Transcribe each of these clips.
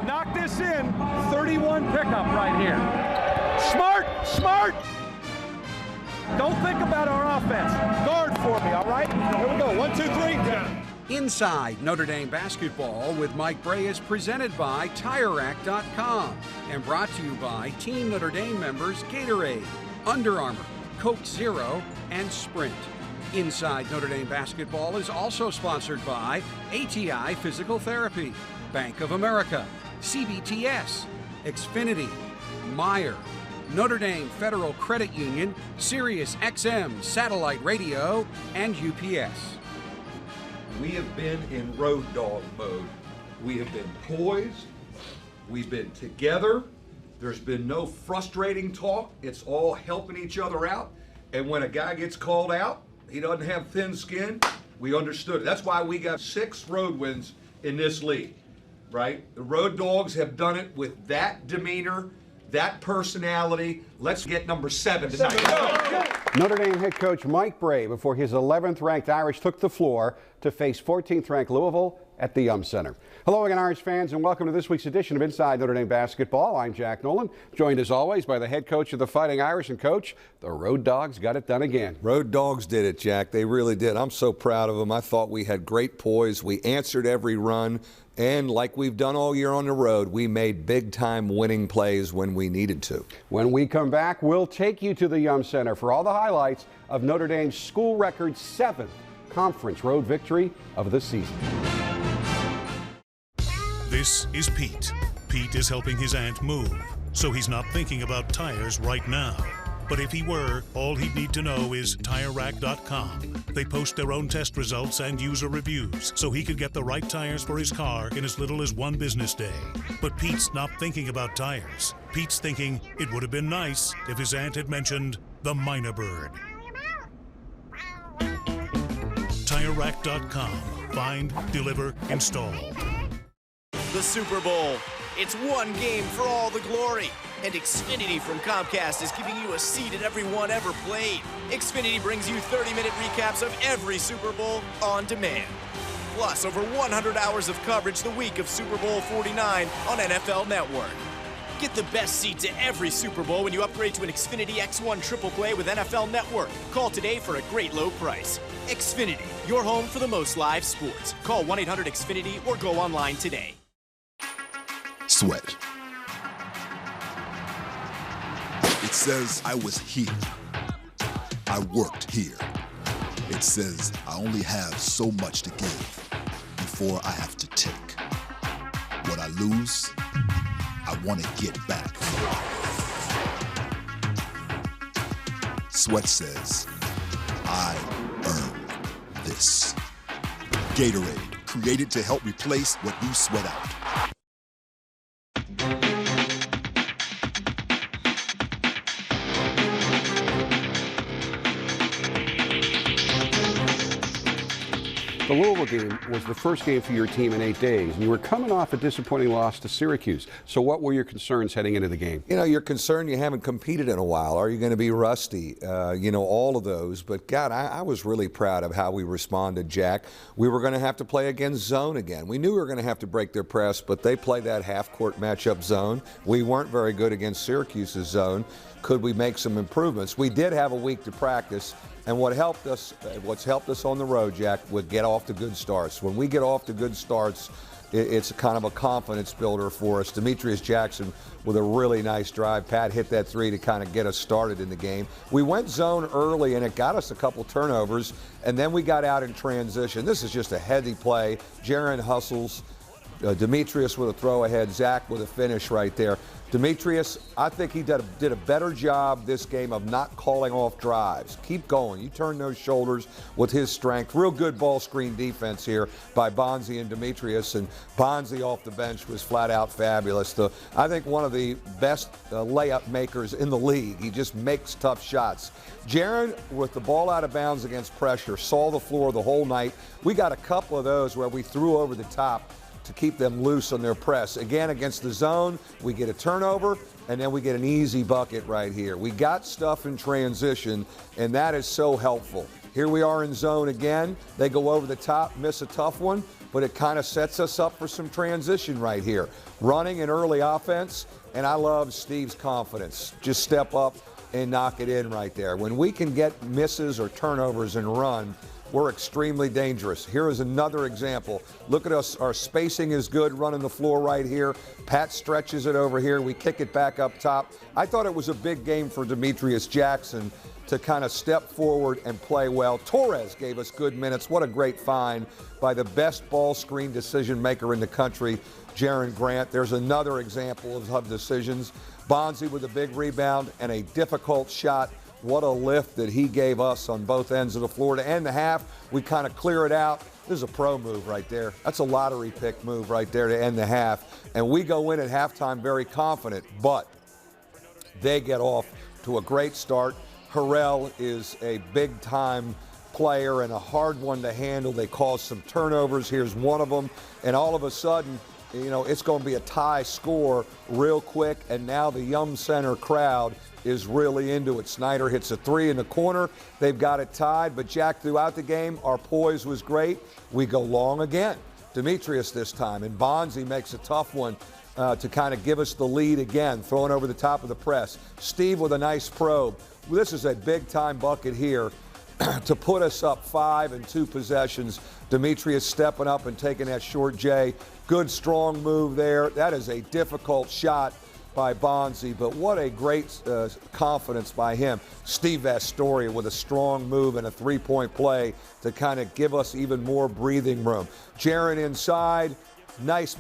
Knock this in, 31 pickup right here. Smart! Don't think about our offense. Guard for me, all right? Here we go, 1, 2, 3. Yeah. Inside Notre Dame Basketball with Mike Bray is presented by TireRack.com and brought to you by Team Notre Dame members Gatorade, Under Armour, Coke Zero, and Sprint. Inside Notre Dame Basketball is also sponsored by ATI Physical Therapy, Bank of America, CBTS, Xfinity, Meyer, Notre Dame Federal Credit Union, Sirius XM Satellite Radio, and UPS. We have been in road dog mode. We have been poised. We've been together. There's been no frustrating talk. It's all helping each other out. And when a guy gets called out, he doesn't have thin skin. We understood it. That's why we got 6 road wins in this league, right? The Road Dogs have done it with that demeanor, that personality. Let's get number 7 tonight. Notre Dame head coach Mike Bray, before his 11th ranked Irish took the floor to face 14th ranked Louisville at the Yum Center. Hello again, Irish fans, and welcome to this week's edition of Inside Notre Dame Basketball. I'm Jack Nolan, joined as always by the head coach of the Fighting Irish, and coach, the Road Dogs got it done again. Road Dogs did it, Jack. They really did. I'm so proud of them. I thought we had great poise. We answered every run, and like we've done all year on the road, we made big-time winning plays when we needed to. When we come back, we'll take you to the Yum Center for all the highlights of Notre Dame's school record 7th conference road victory of the season. This is Pete. Pete is helping his aunt move, so he's not thinking about tires right now. But if he were, all he'd need to know is TireRack.com. They post their own test results and user reviews, so he could get the right tires for his car in as little as 1 business day. But Pete's not thinking about tires. Pete's thinking it would have been nice if his aunt had mentioned the Minor Bird. TireRack.com. Find, deliver, install. The Super Bowl. It's one game for all the glory. And Xfinity from Comcast is giving you a seat at every one ever played. Xfinity brings you 30-minute recaps of every Super Bowl on demand. Plus, over 100 hours of coverage the week of Super Bowl 49 on NFL Network. Get the best seat to every Super Bowl when you upgrade to an Xfinity X1 Triple Play with NFL Network. Call today for a great low price. Xfinity, your home for the most live sports. Call 1-800-XFINITY or go online today. Sweat. It says I was here. I worked here. It says I only have so much to give before I have to take. What I lose, I want to get back. Sweat says, I earned this. Gatorade, created to help replace what you sweat out. The Louisville game was the first game for your team in 8 days, and you were coming off a disappointing loss to Syracuse. So what were your concerns heading into the game? You know, you're concerned you haven't competed in a while. Are you going to be rusty? All of those. But, God, I was really proud of how we responded, Jack. We were going to have to play against zone again. We knew we were going to have to break their press, but they play that half-court matchup zone. We weren't very good against Syracuse's zone. Could we make some improvements? We did have a week to practice. And what's helped us on the road, Jack, would get off to good starts. When we get off to good starts, it's kind of a confidence builder for us. Demetrius Jackson with a really nice drive. Pat hit that 3 to kind of get us started in the game. We went zone early, and it got us a couple turnovers, and then we got out in transition. This is just a heady play. Jaron hustles. Demetrius with a throw ahead. Zach with a finish right there. Demetrius, I think he did a better job this game of not calling off drives. Keep going. You turn those shoulders with his strength. Real good ball screen defense here by Bonzi and Demetrius. And Bonzi off the bench was flat out fabulous. I think one of the best layup makers in the league. He just makes tough shots. Jaron, with the ball out of bounds against pressure, saw the floor the whole night. We got a couple of those where we threw over the top to keep them loose on their press. Again, against the zone, we get a turnover, and then we get an easy bucket right here. We got stuff in transition, and that is so helpful. Here we are in zone again. They go over the top, miss a tough one. but it kind of sets us up for some transition right here. Running an early offense, and I love Steve's confidence. Just step up and knock it in right there. When we can get misses or turnovers and run, we're extremely dangerous. Here is another example. Look at us. Our spacing is good running the floor right here. Pat stretches it over here. We kick it back up top. I thought it was a big game for Demetrius Jackson to kind of step forward and play well. Torres gave us good minutes. What a great find by the best ball screen decision maker in the country, Jaron Grant. There's another example of decisions. Bonzi with a big rebound and a difficult shot. What a lift that he gave us on both ends of the floor. To end the half, we kind of clear it out. This is a pro move right there. That's a lottery pick move right there to end the half. And we go in at halftime very confident, but they get off to a great start. Harrell is a big-time player and a hard one to handle. They cause some turnovers. Here's one of them. And all of a sudden, you know, it's going to be a tie score real quick. And now the Yum Center crowd is really into it. Snyder hits a three in the corner. They've got it tied. But, Jack, throughout the game, our poise was great. We go long again. Demetrius this time. And Bonzi makes a tough one to kind of give us the lead again, throwing over the top of the press. Steve with a nice probe. This is a big-time bucket here to put us up 5 in 2 possessions. Demetrius stepping up and taking that short J. Good, strong move there. That is a difficult shot by Bonzi, but what a great confidence by him. Steve Astoria with a strong move and a three-point play to kind of give us even more breathing room. Jaron inside. Nice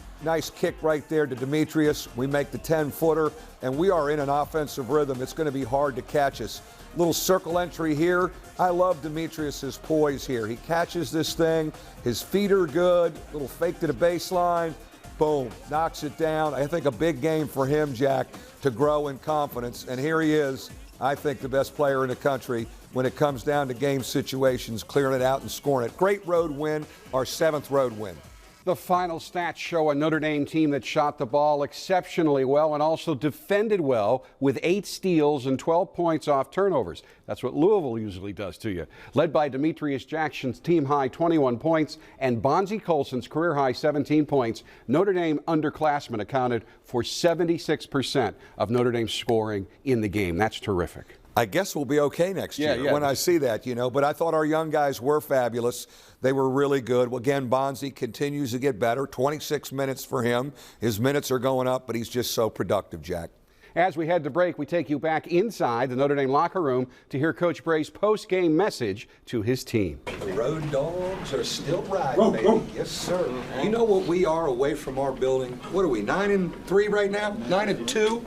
kick right there to Demetrius. We make the 10-footer, and we are in an offensive rhythm. It's going to be hard to catch us. Little circle entry here. I love Demetrius's poise here. He catches this thing. His feet are good. Little fake to the baseline. Boom. Knocks it down. I think a big game for him, Jack, to grow in confidence. And here he is, I think the best player in the country when it comes down to game situations, clearing it out and scoring it. Great road win, our 7th road win. The final stats show a Notre Dame team that shot the ball exceptionally well and also defended well with 8 steals and 12 points off turnovers. That's what Louisville usually does to you. Led by Demetrius Jackson's team-high 21 points and Bonzi Colson's career-high 17 points, Notre Dame underclassmen accounted for 76% of Notre Dame's scoring in the game. That's terrific. I guess we'll be okay next year when I see that, you know. But I thought our young guys were fabulous. They were really good. Well, again, Bonzi continues to get better. 26 minutes for him. His minutes are going up, but he's just so productive, Jack. As we head to break, we take you back inside the Notre Dame locker room to hear Coach Bray's post-game message to his team. The Road Dogs are still riding, baby. Yes, sir. You know what we are away from our building? What are we, 9-3 right now? 9-2?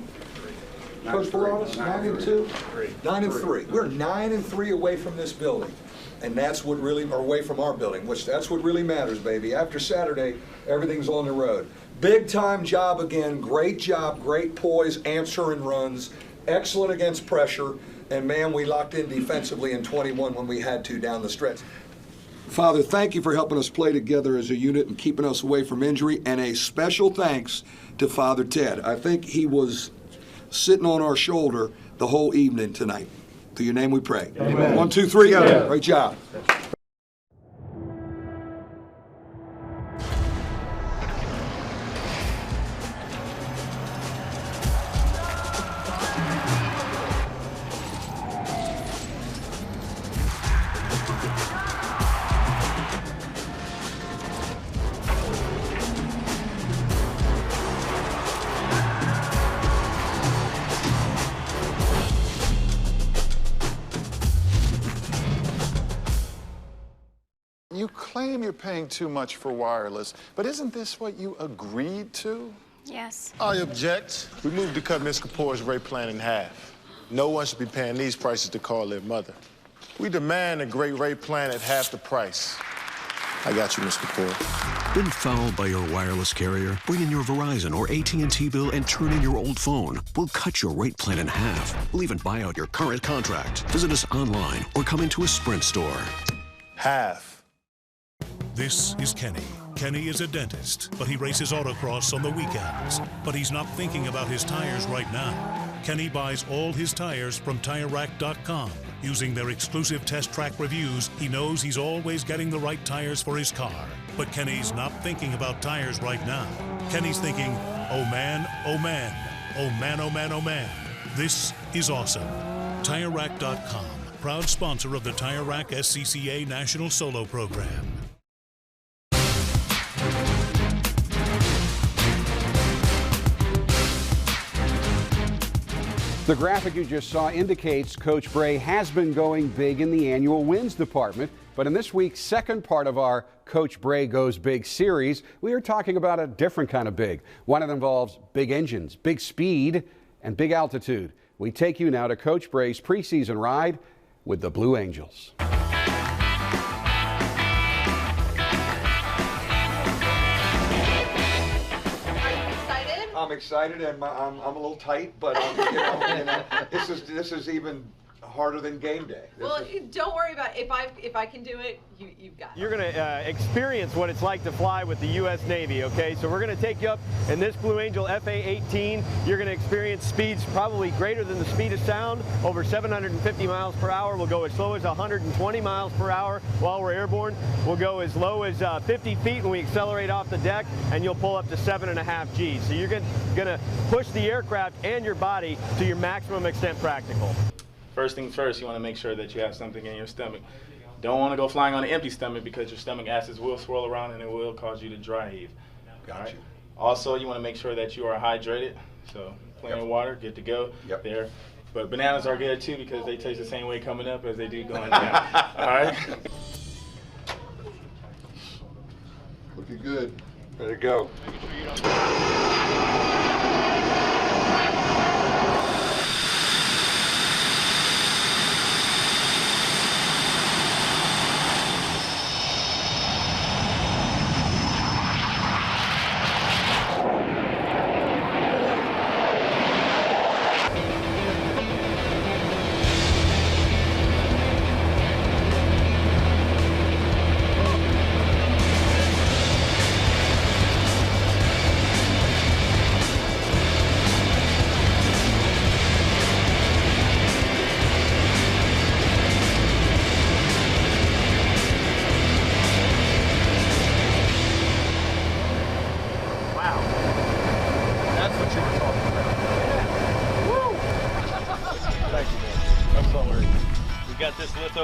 Coach Baradas, 9-2? 9-3. We're 9-3 away from this building. And that's what really, or away from our building, which that's what really matters, baby. After Saturday, everything's on the road. Big time job again. Great job, great poise, answering runs. Excellent against pressure. And man, we locked in defensively in 21 when we had to down the stretch. Father, thank you for helping us play together as a unit and keeping us away from injury. And a special thanks to Father Ted. I think he was sitting on our shoulder the whole evening tonight. Through your name we pray. Amen. 1, 2, 3. Yeah. Great job. You claim you're paying too much for wireless, but isn't this what you agreed to? Yes. I object. We moved to cut Ms. Kapoor's rate plan in half. No one should be paying these prices to call their mother. We demand a great rate plan at half the price. I got you, Ms. Kapoor. Been fouled by your wireless carrier? Bring in your Verizon or AT&T bill and turn in your old phone. We'll cut your rate plan in half. We'll even buy out your current contract. Visit us online or come into a Sprint store. Half. This is Kenny. Kenny is a dentist, but he races autocross on the weekends. But he's not thinking about his tires right now. Kenny buys all his tires from TireRack.com. Using their exclusive test track reviews, he knows he's always getting the right tires for his car. But Kenny's not thinking about tires right now. Kenny's thinking, oh man, oh man, oh man, oh man, oh man. This is awesome. TireRack.com, proud sponsor of the Tire Rack SCCA National Solo Program. The graphic you just saw indicates Coach Bray has been going big in the annual wins department. But in this week's second part of our Coach Bray Goes Big series, we are talking about a different kind of big. One that involves big engines, big speed, and big altitude. We take you now to Coach Bray's preseason ride with the Blue Angels. I'm excited and I'm a little tight, but this is even harder than game day. Well, don't worry about it. If I can do it, you've got it. You're going to experience what it's like to fly with the U.S. Navy, okay? So we're going to take you up in this Blue Angel FA-18. You're going to experience speeds probably greater than the speed of sound, over 750 miles per hour. We'll go as slow as 120 miles per hour while we're airborne. We'll go as low as 50 feet when we accelerate off the deck, and you'll pull up to 7.5 Gs. So you're going to push the aircraft and your body to your maximum extent practical. First things first, you want to make sure that you have something in your stomach. Don't want to go flying on an empty stomach because your stomach acids will swirl around and it will cause you to dry heave. Gotcha. Also, you want to make sure that you are hydrated. So plenty of water, good to go there. But bananas are good too because they taste the same way coming up as they do going down. All right? Looking good. Ready to go.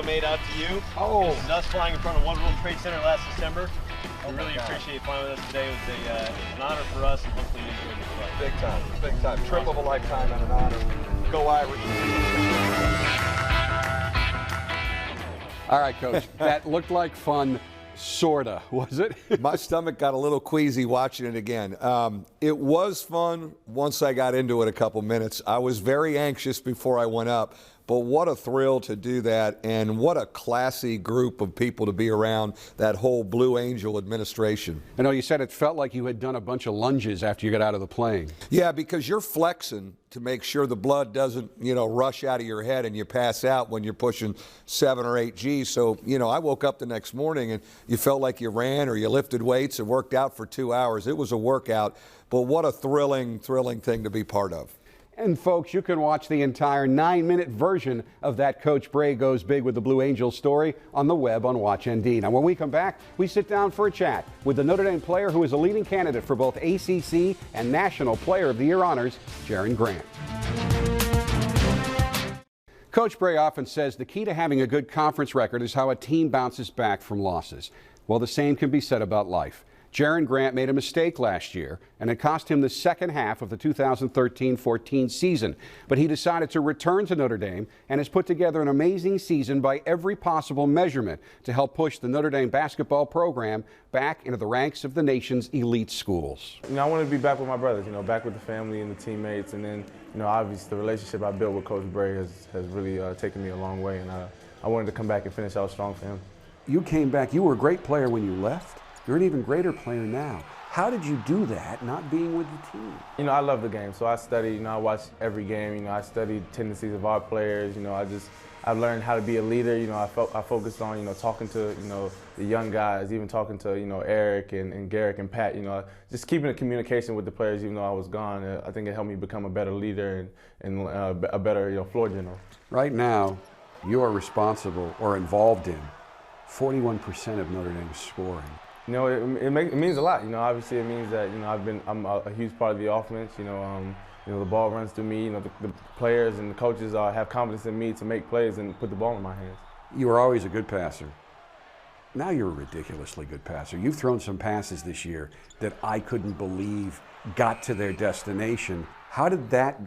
Made out to you. Oh, this is us flying in front of One World Trade Center last December. I really appreciate you flying with us today. It was an honor for us, and hopefully you enjoyed the flight. Big time, big time. Trip of a lifetime and an honor. Go Irish. All right, Coach. That looked like fun. Sorta, was it? My stomach got a little queasy watching it again. It was fun once I got into it a couple minutes. I was very anxious before I went up, but what a thrill to do that, and what a classy group of people to be around, that whole Blue Angel administration. I know you said it felt like you had done a bunch of lunges after you got out of the plane. Yeah, because you're flexing to make sure the blood doesn't, rush out of your head and you pass out when you're pushing 7 or 8 Gs. So, I woke up the next morning and you felt like you ran or you lifted weights and worked out for 2 hours. It was a workout, but what a thrilling thing to be part of. And folks, you can watch the entire 9-minute version of that Coach Bray Goes Big with the Blue Angels story on the web on WatchND. Now, when we come back, we sit down for a chat with the Notre Dame player who is a leading candidate for both ACC and National Player of the Year honors, Jaren Grant. Coach Bray often says the key to having a good conference record is how a team bounces back from losses. Well, the same can be said about life. Jaren Grant made a mistake last year, and it cost him the second half of the 2013-14 season. But he decided to return to Notre Dame and has put together an amazing season by every possible measurement to help push the Notre Dame basketball program back into the ranks of the nation's elite schools. I wanted to be back with my brothers, back with the family and the teammates, and then, obviously the relationship I built with Coach Bray has really taken me a long way, and I wanted to come back and finish out strong for him. You came back. You were a great player when you left. You're an even greater player now. How did you do that, not being with the team? I love the game, so I study, I watch every game, I studied tendencies of our players, I learned how to be a leader, I focused on, talking to, the young guys, even talking to, Eric and Garrick and Pat, just keeping a communication with the players even though I was gone. I think it helped me become a better leader and a better, floor general. Right now, You are responsible or involved in 41% of Notre Dame's scoring. You know, it means a lot. You know, obviously it means that, you know, I'm a huge part of the offense. You know, the ball runs through me. You know, the players and the coaches have confidence in me to make plays and put the ball in my hands. You were always a good passer. Now you're a ridiculously good passer. You've thrown some passes this year that I couldn't believe got to their destination. How did that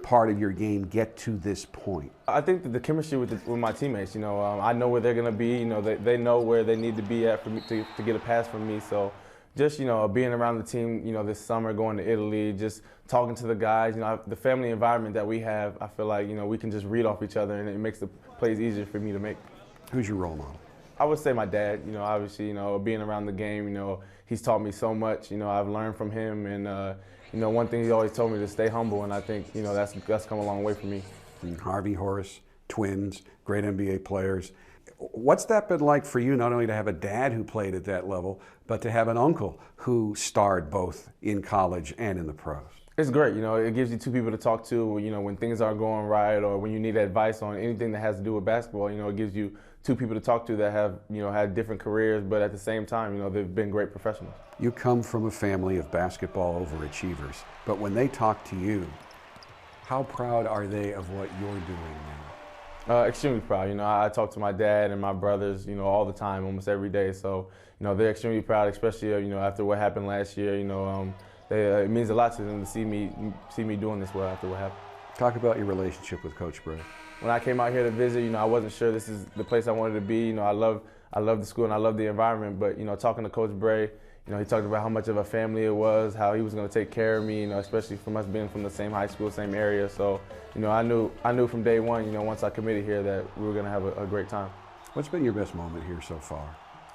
part of your game get to this point? I think that the chemistry with my teammates, you know, I know where they're going to be. You know, they know where they need to be at for me to get a pass from me. So just, you know, being around the team, you know, this summer, going to Italy, just talking to the guys, you know, the family environment that we have, I feel like, you know, we can just read off each other and it makes the plays easier for me to make. Who's your role model? I would say my dad. You know, obviously, you know, being around the game, you know, he's taught me so much. You know, I've learned from him, and you know, one thing he always told me to stay humble, and I think, you know, that's come a long way for me. And Harvey, Horace, twins, great NBA players. What's that been like for you, not only to have a dad who played at that level, but to have an uncle who starred both in college and in the pros? It's great. You know, it gives you two people to talk to, you know, when things aren't going right or when you need advice on anything that has to do with basketball. You know, it gives you two people to talk to that have, you know, had different careers, but at the same time, you know, they've been great professionals. You come from a family of basketball overachievers, but when they talk to you, how proud are they of what you're doing now? Extremely proud. You know, I talk to my dad and my brothers, you know, all the time, almost every day. So, you know, they're extremely proud, especially, you know, after what happened last year. You know, it means a lot to them to see me doing this well after what happened. Talk about your relationship with Coach Bray. When I came out here to visit, you know, I wasn't sure this is the place I wanted to be. You know, I love the school and I love the environment. But, you know, talking to Coach Bray, you know, he talked about how much of a family it was, how he was going to take care of me, you know, especially from us being from the same high school, same area. So, you know, I knew from day one, you know, once I committed here that we were going to have a great time. What's been your best moment here so far?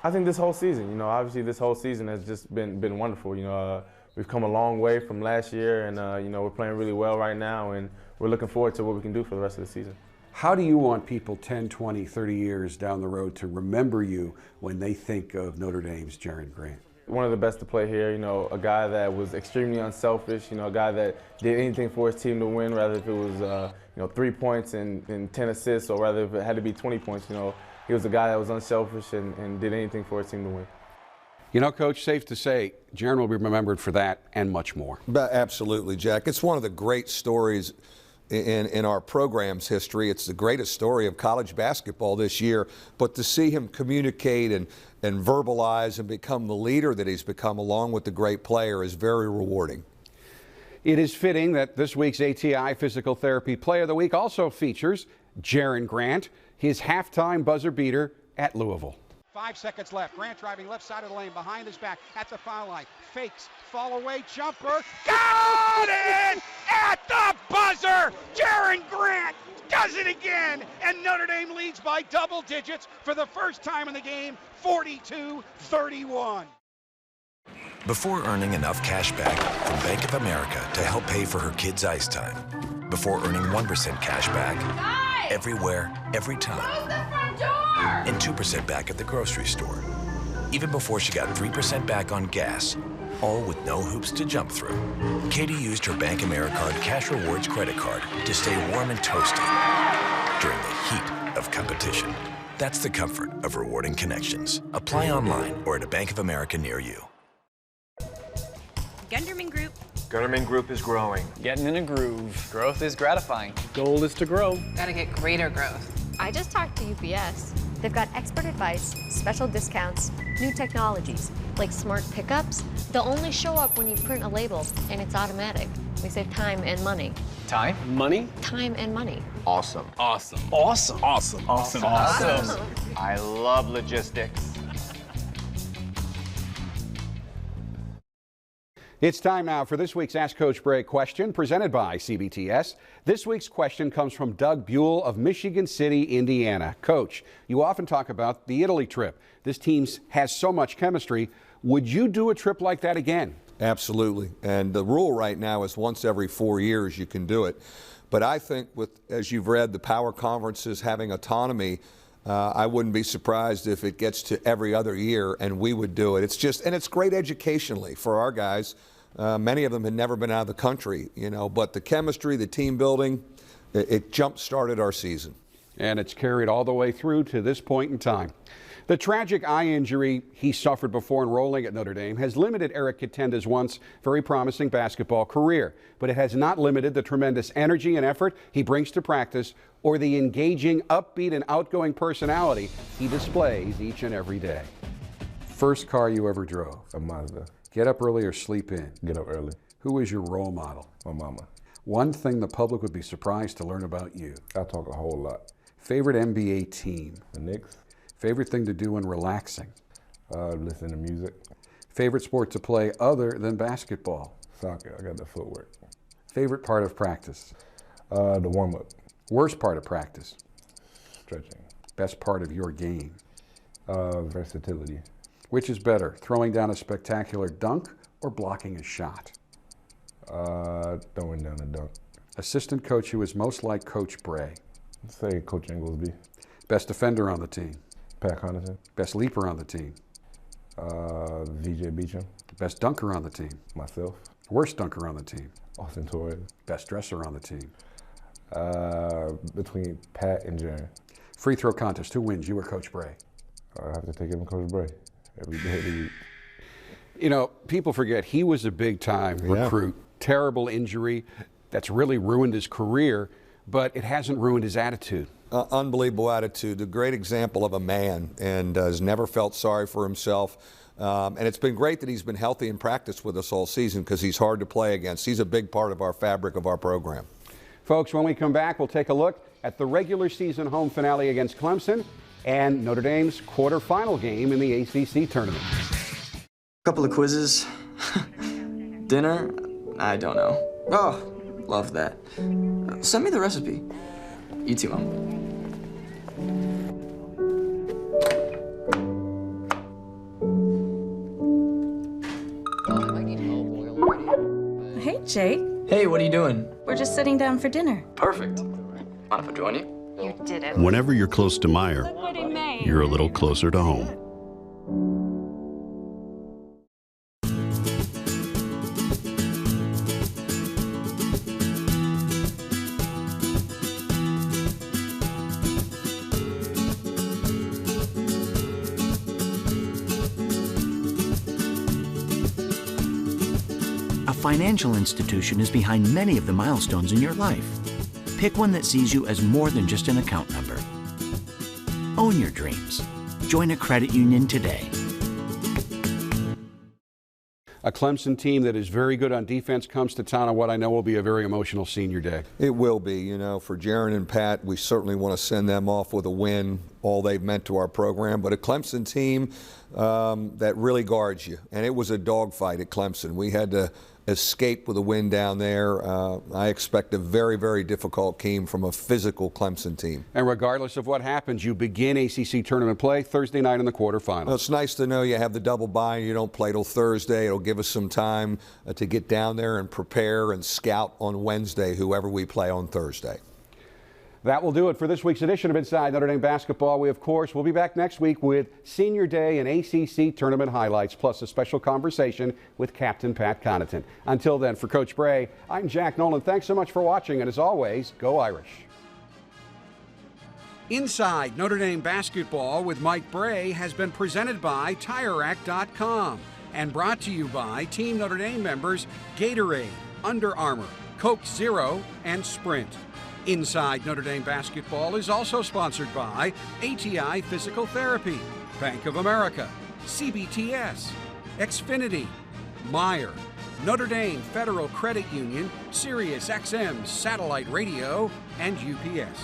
I think this whole season. You know, obviously this whole season has just been wonderful. You know, we've come a long way from last year, and you know, we're playing really well right now, and we're looking forward to what we can do for the rest of the season. How do you want people 10, 20, 30 years down the road to remember you when they think of Notre Dame's Jaren Grant? One of the best to play here, you know, a guy that was extremely unselfish, you know, a guy that did anything for his team to win, rather if it was, you know, 3 points and 10 assists, or rather if it had to be 20 points, you know. He was a guy that was unselfish and did anything for his team to win. You know, Coach, safe to say, Jaren will be remembered for that and much more. Absolutely, Jack. It's one of the great stories in our program's history. It's the greatest story of college basketball this year. But to see him communicate and verbalize and become the leader that he's become along with the great player is very rewarding. It is fitting that this week's ATI Physical Therapy Player of the Week also features Jaren Grant, his halftime buzzer beater at Louisville. 5 seconds left. Grant driving left side of the lane, behind his back, at the foul line. Fakes, fall away, jumper. Got it! At the buzzer! Jaren Grant does it again! And Notre Dame leads by double digits for the first time in the game, 42-31. Before earning enough cash back from Bank of America to help pay for her kids' ice time. Before earning 1% cash back everywhere, every time. And 2% back at the grocery store. Even before she got 3% back on gas, all with no hoops to jump through. Katie used her Bank Americard Cash Rewards credit card to stay warm and toasty during the heat of competition. That's the comfort of rewarding connections. Apply online or at a Bank of America near you. Gunderman Group. Gunderman Group is growing. Getting in a groove. Growth is gratifying. Goal is to grow. Gotta get greater growth. I just talked to UPS. They've got expert advice, special discounts, new technologies, like smart pickups. They'll only show up when you print a label, and it's automatic. We save time and money. Time? Money? Time and money. Awesome. Awesome. Awesome. Awesome. Awesome. Awesome. I love logistics. It's time now for this week's Ask Coach Bray question, presented by CBTS. This week's question comes from Doug Buell of Michigan City, Indiana. Coach, you often talk about the Italy trip. This team has so much chemistry. Would you do a trip like that again? Absolutely. And the rule right now is once every 4 years you can do it. But I think with, as you've read, the power conferences having autonomy, I wouldn't be surprised if it gets to every other year and we would do it. It's just, and it's great educationally for our guys. Many of them had never been out of the country, you know, but the chemistry, the team building, it jump-started our season. And it's carried all the way through to this point in time. The tragic eye injury he suffered before enrolling at Notre Dame has limited Eric Katenda's once very promising basketball career, but it has not limited the tremendous energy and effort he brings to practice or the engaging, upbeat, and outgoing personality he displays each and every day. First car you ever drove? A Mazda. Get up early or sleep in? Get up early. Who was your role model? My mama. One thing the public would be surprised to learn about you? I talk a whole lot. Favorite NBA team? The Knicks. Favorite thing to do when relaxing? Listen to music. Favorite sport to play other than basketball? Soccer. I got the footwork. Favorite part of practice? The warm-up. Worst part of practice? Stretching. Best part of your game? Versatility. Which is better, throwing down a spectacular dunk or blocking a shot? Throwing down a dunk. Assistant coach who is most like Coach Bray? I'd say Coach Inglesby. Best defender on the team? Pat Connaughton. Best leaper on the team? VJ Beecham. Best dunker on the team? Myself. Worst dunker on the team? Austin Torres. Best dresser on the team? Between Pat and Jaren. Free throw contest, who wins, you or Coach Bray? I have to take him Coach Bray every day of the week. You know, people forget he was a big-time recruit. Terrible injury that's really ruined his career, but it hasn't ruined his attitude. Unbelievable attitude, a great example of a man, and has never felt sorry for himself. And it's been great that he's been healthy in practice with us all season because he's hard to play against. He's a big part of our fabric of our program. Folks, when we come back, we'll take a look at the regular season home finale against Clemson and Notre Dame's quarterfinal game in the ACC Tournament. Couple of quizzes. Dinner? I don't know. Oh, love that. Send me the recipe. You too, Mom. Hey, Jake. Hey, what are you doing? We're just sitting down for dinner. Perfect. Mind if I join you? You did it. Whenever you're close to Meyer, Look what he made. you're a little closer to home. A financial institution is behind many of the milestones in your life. Pick one that sees you as more than just an account number. Own your dreams. Join a credit union today. A Clemson team that is very good on defense comes to town on what I know will be a very emotional senior day. It will be. You know, for Jaren and Pat, we certainly want to send them off with a win, all they've meant to our program. But a Clemson team that really guards you. And it was a dogfight at Clemson. We had to escape with a win down there. I expect a very, very difficult game from a physical Clemson team. And regardless of what happens, you begin ACC tournament play Thursday night in the quarterfinals. Well, it's nice to know you have the double bye and you don't play till Thursday. It'll give us some time to get down there and prepare and scout on Wednesday, whoever we play on Thursday. That will do it for this week's edition of Inside Notre Dame Basketball. We, of course, will be back next week with Senior Day and ACC Tournament highlights, plus a special conversation with Captain Pat Connaughton. Until then, for Coach Bray, I'm Jack Nolan. Thanks so much for watching, and as always, go Irish. Inside Notre Dame Basketball with Mike Bray has been presented by TireRack.com and brought to you by Team Notre Dame members Gatorade, Under Armour, Coke Zero, and Sprint. Inside Notre Dame Basketball is also sponsored by ATI Physical Therapy, Bank of America, CBTS, Xfinity, Meyer, Notre Dame Federal Credit Union, Sirius XM Satellite Radio, and UPS.